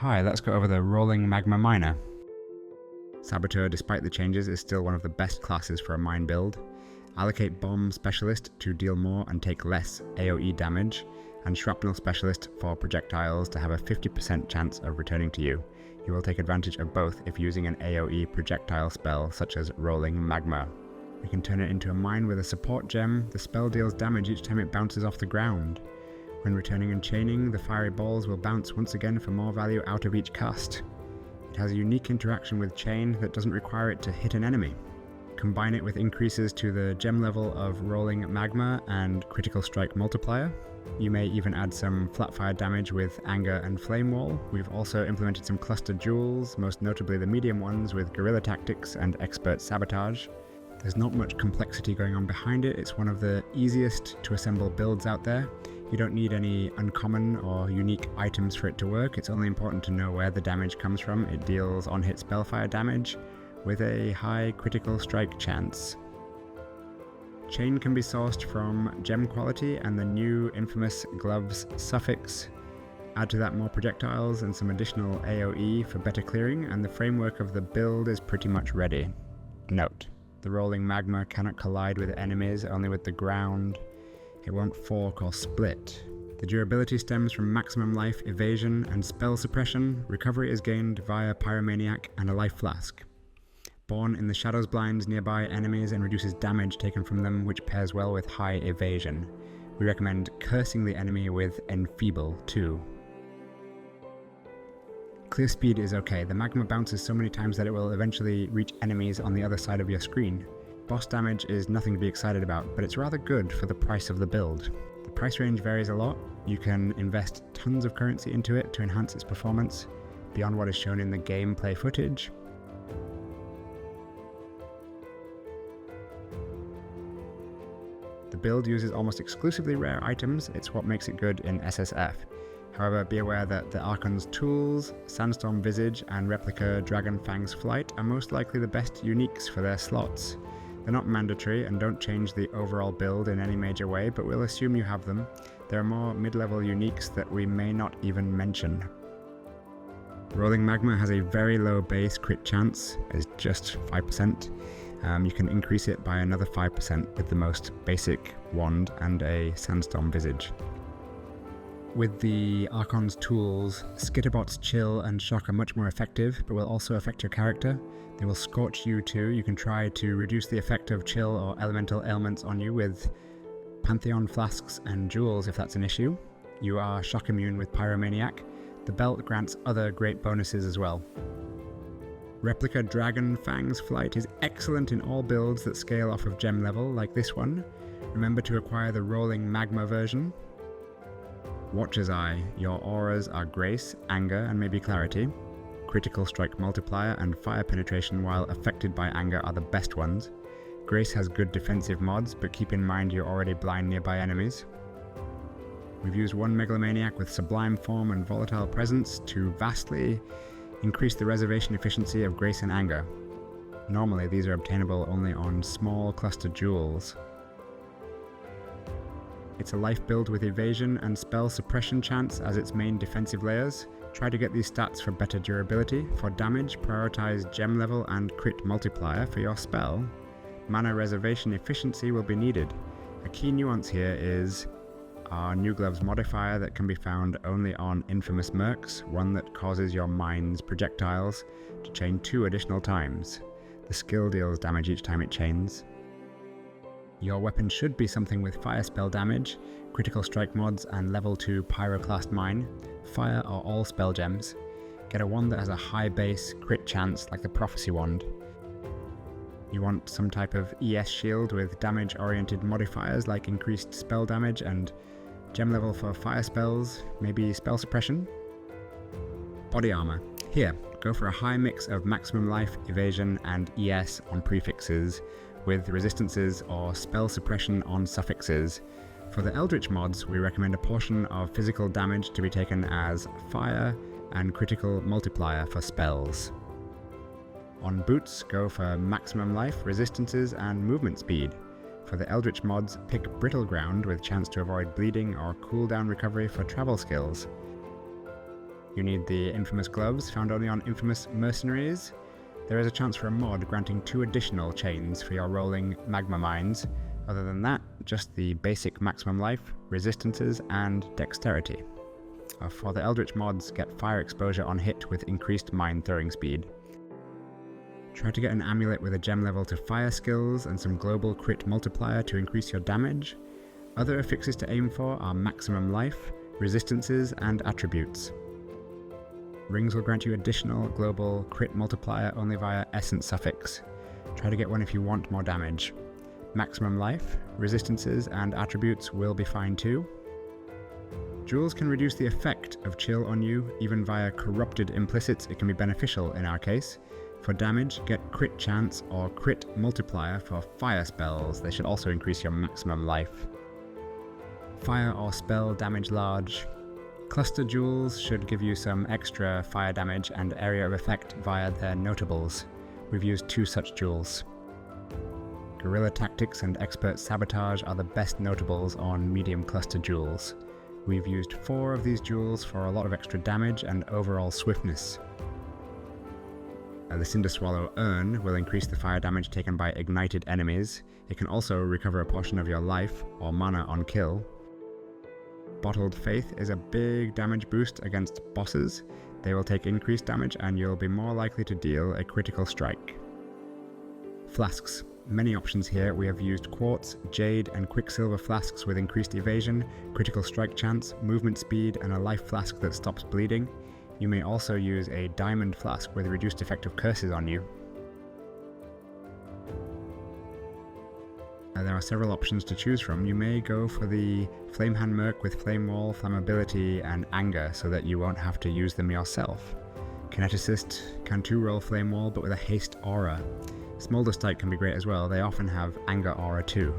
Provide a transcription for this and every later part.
Hi, let's go over the Rolling Magma Miner. Saboteur, despite the changes, is still one of the best classes for a mine build. Allocate Bomb Specialist to deal more and take less AoE damage, and Shrapnel Specialist for projectiles to have a 50% chance of returning to you. You will take advantage of both if using an AoE projectile spell such as Rolling Magma. We can turn it into a mine with a support gem. The spell deals damage each time it bounces off the ground. When returning and chaining, the fiery balls will bounce once again for more value out of each cast. It has a unique interaction with chain that doesn't require it to hit an enemy. Combine it with increases to the gem level of Rolling Magma and Critical Strike Multiplier. You may even add some flatfire damage with Anger and Flame Wall. We've also implemented some cluster jewels, most notably the medium ones with Guerrilla Tactics and Expert Sabotage. There's not much complexity going on behind it. It's one of the easiest to assemble builds out there. You don't need any uncommon or unique items for it to work. It's only important to know where the damage comes from. It deals on-hit spellfire damage with a high critical strike chance. Chain can be sourced from gem quality and the new infamous gloves suffix. Add to that more projectiles and some additional AoE for better clearing, and the framework of the build is pretty much ready. Note: the Rolling Magma cannot collide with enemies, only with the ground. It won't fork or split. The durability stems from maximum life, evasion, and spell suppression. Recovery is gained via Pyromaniac and a life flask. Born in the shadows blinds nearby enemies and reduces damage taken from them, which pairs well with high evasion. We recommend cursing the enemy with Enfeeble too. Clear speed is okay. The magma bounces so many times that it will eventually reach enemies on the other side of your screen. Boss damage is nothing to be excited about, but it's rather good for the price of the build. The price range varies a lot. You can invest tons of currency into it to enhance its performance, beyond what is shown in the gameplay footage. The build uses almost exclusively rare items. It's what makes it good in SSF. However, be aware that the Archon's Tools, Sandstorm Visage, and Replica Dragonfang's Flight are most likely the best uniques for their slots. They're not mandatory and don't change the overall build in any major way, but we'll assume you have them. There are more mid-level uniques that we may not even mention. Rolling Magma has a very low base crit chance, it's just 5%. You can increase it by another 5% with the most basic wand and a Sandstorm Visage. With the Archon's Tools, Skitterbot's Chill and Shock are much more effective, but will also affect your character. They will scorch you too. You can try to reduce the effect of chill or elemental ailments on you with Pantheon, Flasks, and Jewels if that's an issue. You are shock immune with Pyromaniac. The belt grants other great bonuses as well. Replica Dragonfang's Flight is excellent in all builds that scale off of gem level, like this one. Remember to acquire the Rolling Magma version. Watcher's Eye. Your auras are Grace, Anger, and maybe Clarity. Critical Strike Multiplier and Fire Penetration while affected by Anger are the best ones. Grace has good defensive mods, but keep in mind you're already blind nearby enemies. We've used one Megalomaniac with Sublime Form and Volatile Presence to vastly increase the reservation efficiency of Grace and Anger. Normally these are obtainable only on small cluster jewels. It's a life build with evasion and spell suppression chance as its main defensive layers. Try to get these stats for better durability. For damage, prioritize gem level and crit multiplier. For your spell, mana reservation efficiency will be needed. A key nuance here is our New Gloves modifier that can be found only on Infamous Mercs, one that causes your mine's projectiles to chain 2 additional times. The skill deals damage each time it chains. Your weapon should be something with fire spell damage, critical strike mods, and level 2 pyroclast mine. Fire are all spell gems. Get a wand that has a high base crit chance like the Prophecy wand. You want some type of ES shield with damage oriented modifiers like increased spell damage and gem level for fire spells, maybe spell suppression. Body armor. Here, go for a high mix of maximum life, evasion, and ES on prefixes, with resistances or spell suppression on suffixes. For the Eldritch mods, we recommend a portion of physical damage to be taken as fire and critical multiplier for spells. On boots, go for maximum life, resistances, and movement speed. For the Eldritch mods, pick Brittle Ground with chance to avoid bleeding or cooldown recovery for travel skills. You need the infamous gloves, found only on infamous Mercenaries. There is a chance for a mod granting 2 additional chains for your rolling magma mines. Other than that, just the basic maximum life, resistances, and dexterity. For the Eldritch mods, get fire exposure on hit with increased mine throwing speed. Try to get an amulet with a gem level to fire skills and some global crit multiplier to increase your damage. Other affixes to aim for are maximum life, resistances, and attributes. Rings will grant you additional global crit multiplier only via essence suffix. Try to get one if you want more damage. Maximum life, resistances, and attributes will be fine too. Jewels can reduce the effect of chill on you, even via corrupted implicits it can be beneficial in our case. For damage, get crit chance or crit multiplier for fire spells. They should also increase your maximum life. Fire or spell damage large. Cluster jewels should give you some extra fire damage and area of effect via their notables. We've used 2 such jewels. Guerrilla tactics and expert sabotage are the best notables on medium cluster jewels. We've used 4 of these jewels for a lot of extra damage and overall swiftness. The Cinder Swallow Urn will increase the fire damage taken by ignited enemies. It can also recover a portion of your life or mana on kill. Bottled Faith is a big damage boost against bosses. They will take increased damage and you'll be more likely to deal a critical strike. Flasks. Many options here. We have used Quartz, Jade, and Quicksilver flasks with increased evasion, critical strike chance, movement speed, and a life flask that stops bleeding. You may also use a diamond flask with reduced effect of curses on you. There are several options to choose from. You may go for the Flamehand Merc with Flame Wall, Flammability, and Anger so that you won't have to use them yourself. Kineticist can too roll Flame Wall but with a Haste Aura. Smolder Strike can be great as well. They often have Anger Aura too.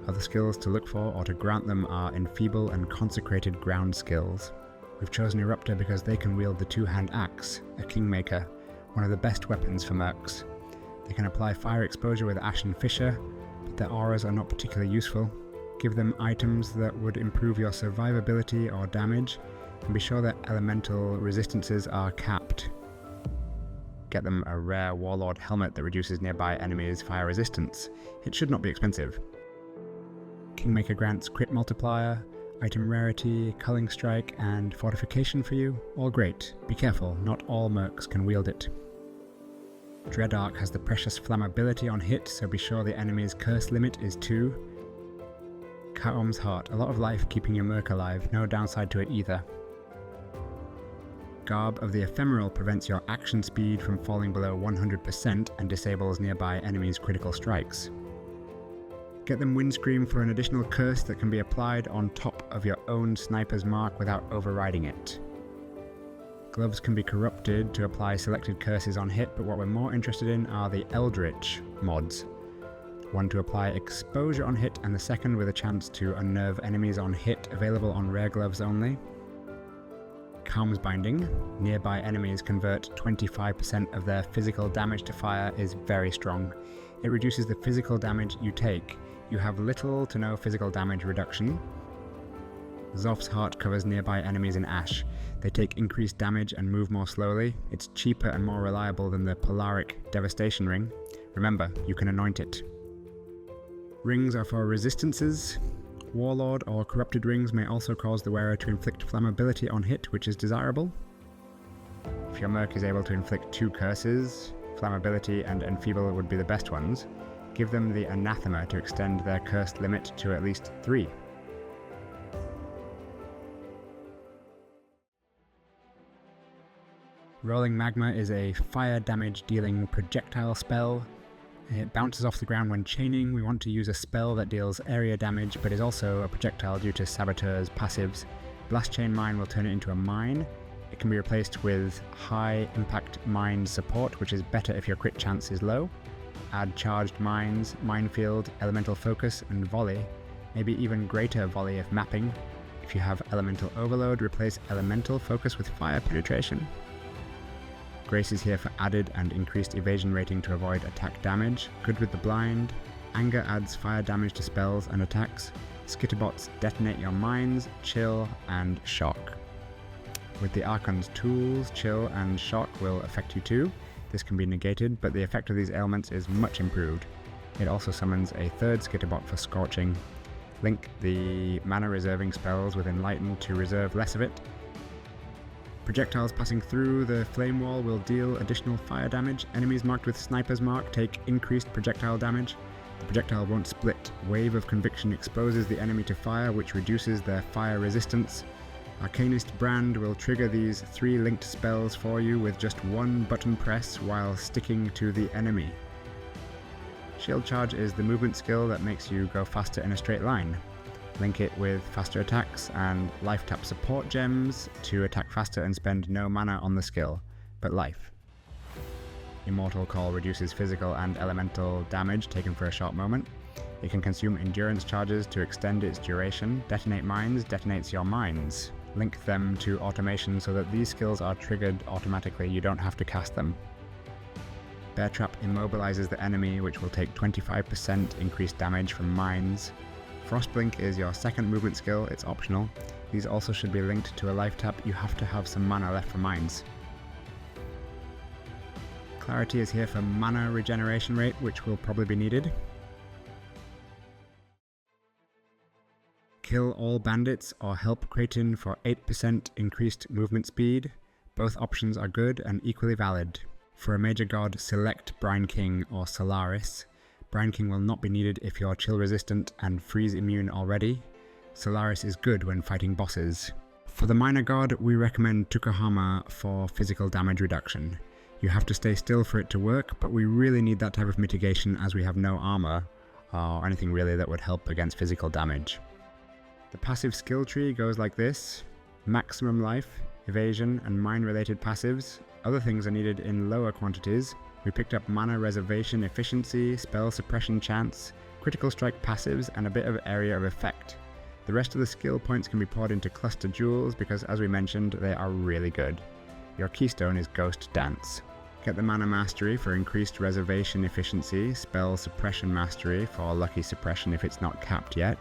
Other skills to look for or to grant them are Enfeeble and Consecrated Ground skills. We've chosen Eruptor because they can wield the 2-hand axe, a Kingmaker, one of the best weapons for mercs. They can apply fire exposure with Ashen Fissure, but their auras are not particularly useful. Give them items that would improve your survivability or damage, and be sure that elemental resistances are capped. Get them a rare Warlord helmet that reduces nearby enemies' fire resistance. It should not be expensive. Kingmaker grants crit multiplier, item rarity, culling strike, and fortification for you. All great. Be careful, not all mercs can wield it. Dreadarch has the precious flammability on hit, so be sure the enemy's curse limit is 2. Kaom's Heart, a lot of life keeping your merc alive, no downside to it either. Garb of the Ephemeral prevents your action speed from falling below 100% and disables nearby enemies' critical strikes. Get them Windscream for an additional curse that can be applied on top of your own sniper's mark without overriding it. Gloves can be corrupted to apply selected curses on hit, but what we're more interested in are the Eldritch mods. One to apply exposure on hit and the second with a chance to unnerve enemies on hit, available on rare gloves only. Calm's Binding. Nearby enemies convert 25% of their physical damage to fire is very strong. It reduces the physical damage you take. You have little to no physical damage reduction. Zoph's Heart covers nearby enemies in ash. They take increased damage and move more slowly. It's cheaper and more reliable than the Polaric Devastation Ring. Remember, you can anoint it. Rings are for resistances. Warlord or Corrupted rings may also cause the wearer to inflict flammability on hit, which is desirable. If your merc is able to inflict 2 curses, Flammability and Enfeeble would be the best ones. Give them the Anathema to extend their cursed limit to at least 3. Rolling Magma is a fire damage dealing projectile spell. It bounces off the ground when chaining. We want to use a spell that deals area damage but is also a projectile due to Saboteur's passives. Blast Chain Mine will turn it into a mine. It can be replaced with high impact mine support, which is better if your crit chance is low. Add charged mines, minefield, elemental focus, and volley. Maybe even greater volley if mapping. If you have elemental overload, replace elemental focus with fire penetration. Grace is here for added and increased evasion rating to avoid attack damage. Good with the blind. Anger adds fire damage to spells and attacks. Skitterbots detonate your mines, chill, and shock. With the Archon's tools, chill and shock will affect you too. This can be negated, but the effect of these ailments is much improved. It also summons a third Skitterbot for Scorching. Link the mana reserving spells with Enlighten to reserve less of it. Projectiles passing through the flame wall will deal additional fire damage. Enemies marked with Sniper's Mark take increased projectile damage. The projectile won't split. Wave of Conviction exposes the enemy to fire, which reduces their fire resistance. Arcanist Brand will trigger these 3 linked spells for you with just one button press while sticking to the enemy. Shield Charge is the movement skill that makes you go faster in a straight line. Link it with faster attacks and life tap support gems to attack faster and spend no mana on the skill, but life. Immortal Call reduces physical and elemental damage taken for a short moment. It can consume endurance charges to extend its duration. Detonate Mines detonates your mines. Link them to automation so that these skills are triggered automatically, you don't have to cast them. Bear Trap immobilizes the enemy, which will take 25% increased damage from mines. Frostblink is your second movement skill, it's optional. These also should be linked to a life tap, you have to have some mana left for mines. Clarity is here for mana regeneration rate, which will probably be needed. Kill all bandits or help Kraton for 8% increased movement speed. Both options are good and equally valid. For a major god, select Brine King or Solaris. Brine King will not be needed if you're chill resistant and freeze immune already. Solaris is good when fighting bosses. For the minor god, we recommend Tukahama for physical damage reduction. You have to stay still for it to work, but we really need that type of mitigation as we have no armor, or anything really that would help against physical damage. The passive skill tree goes like this: maximum life, evasion, and mine-related passives. Other things are needed in lower quantities. We picked up mana reservation efficiency, spell suppression chance, critical strike passives, and a bit of area of effect. The rest of the skill points can be poured into cluster jewels because, as we mentioned, they are really good. Your keystone is Ghost Dance. Get the mana mastery for increased reservation efficiency, spell suppression mastery for lucky suppression if it's not capped yet,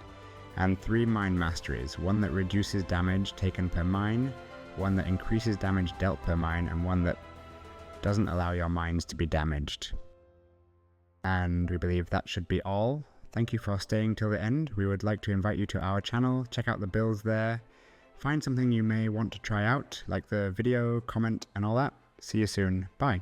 and 3 mine masteries, one that reduces damage taken per mine, one that increases damage dealt per mine, and one that doesn't allow your mines to be damaged. And we believe that should be all. Thank you for staying till the end. We would like to invite you to our channel, check out the builds there, find something you may want to try out, like the video, comment, and all that. See you soon. Bye.